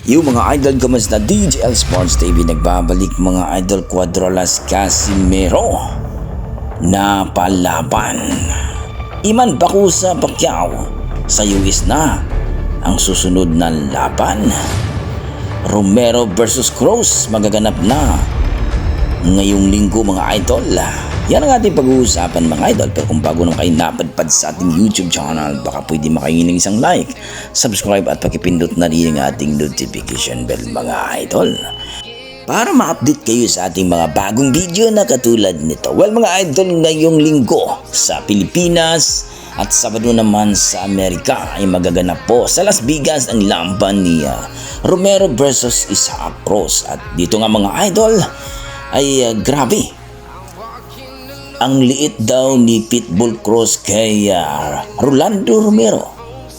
Yung mga idol, kamusta? DJL Sports TV nagbabalik mga idol. Cuadrolas Casimero na palaban. Iman Bakusa Pacquiao sa US na ang susunod na laban. Romero versus Cruz magaganap na ngayong linggo mga idol. Yan ang ating pag-uusapan mga idol. Pero kung bago naman kayo napadpad sa ating YouTube channel, baka pwede makaingin ng isang like, subscribe at pakipindot na rin ang ating notification bell mga idol, para ma-update kayo sa ating mga bagong video na katulad nito. Well mga idol, ngayong linggo sa Pilipinas at Sabado naman sa Amerika ay magaganap po sa Las Vegas ang laban ni Romero versus Isaac Cruz. At dito nga mga idol ay grabe, ang liit daw ni Pitbull Cruz kay Rolando Romero.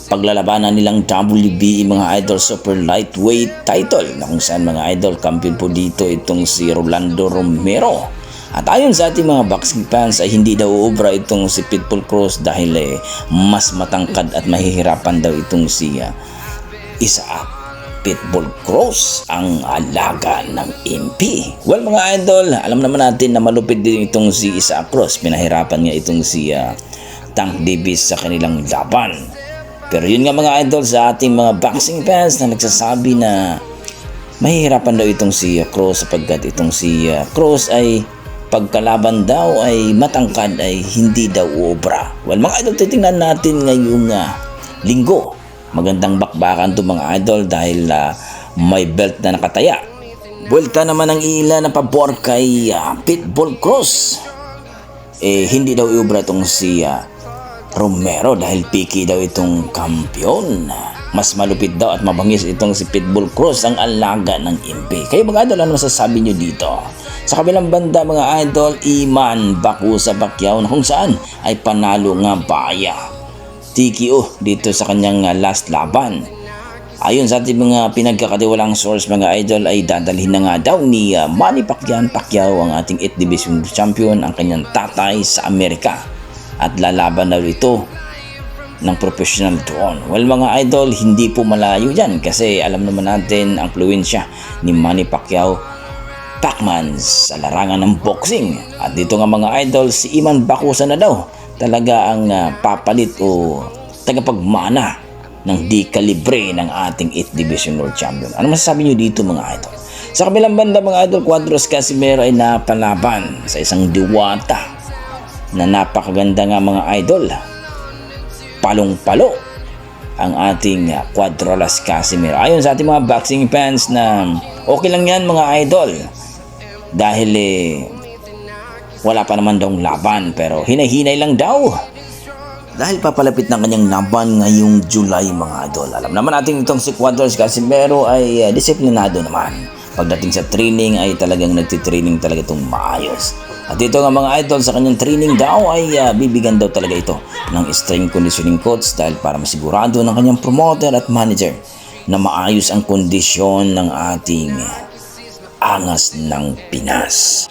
Paglalabanan nilang WBA mga idol super lightweight title na kung saan mga idol kampiyon po dito itong si Rolando Romero. At ayon sa ating mga boxing fans ay hindi daw uubra itong si Pitbull Cruz dahil mas matangkad at mahihirapan daw itong si Isaac Pitbull Cruz ang alaga ng MP. Well mga idol, alam naman natin na malupit din itong si Isaac Cruz. Pinahirapan nga itong si Tank Davis sa kanilang laban. Pero yun nga mga idol, sa ating mga boxing fans na nagsasabi na mahihirapan daw itong si Cruz sapagkat itong si Cruz ay pagkalaban daw ay matangkad ay hindi daw uobra. Well mga idol, titingnan natin ngayong linggo. Magandang bakbakan to mga idol dahil may belt na nakataya. Buwelta naman ang ilan na pabor kay Pitbull Cruz. Hindi daw iubra itong si Romero dahil picky daw itong kampiyon. Mas malupit daw at mabangis itong si Pitbull Cruz ang alaga ng MP. Kayo mga idol, ano masasabi nyo dito? Sa kabilang banda mga idol, Iman Bakusa Pacquiao na kung saan ay panalo nga baya TKO dito sa kanyang last laban. Ayon sa ating mga pinagkakatiwalang source mga idol ay dadalhin na nga daw ni Manny Pacquiao ang ating 8th Division Champion ang kanyang tatay sa Amerika at lalaban daw ito ng professional doon. Well mga idol, hindi po malayo yan kasi alam naman natin ang fluensya ni Manny Pacquiao Pacman sa larangan ng boxing. At dito nga mga idol, si Iman Bakusa na daw talaga ang papalit o tagapagmana ng di-kalibre ng ating 8th Division World Champion. Ano masasabi nyo dito mga idol? Sa kabilang banda mga idol, Cuadros Casimero ay napalaban sa isang diwata na napakaganda nga mga idol. Palong-palo ang ating Cuadrolas Casimero. Ayon sa ating mga boxing fans na okay lang yan mga idol dahil wala pa naman daw laban pero hinay-hinay lang daw dahil papalapit ng kanyang laban ngayong July mga idol. Alam naman natin itong si Cuadros Casimero ay disiplinado naman. Pagdating sa training ay talagang nagtitraining talaga itong maayos. At ito nga mga idol, sa kanyang training daw ay bibigyan daw talaga ito ng strength conditioning coach dahil para masigurado ng kanyang promoter at manager na maayos ang kondisyon ng ating angas ng Pinas.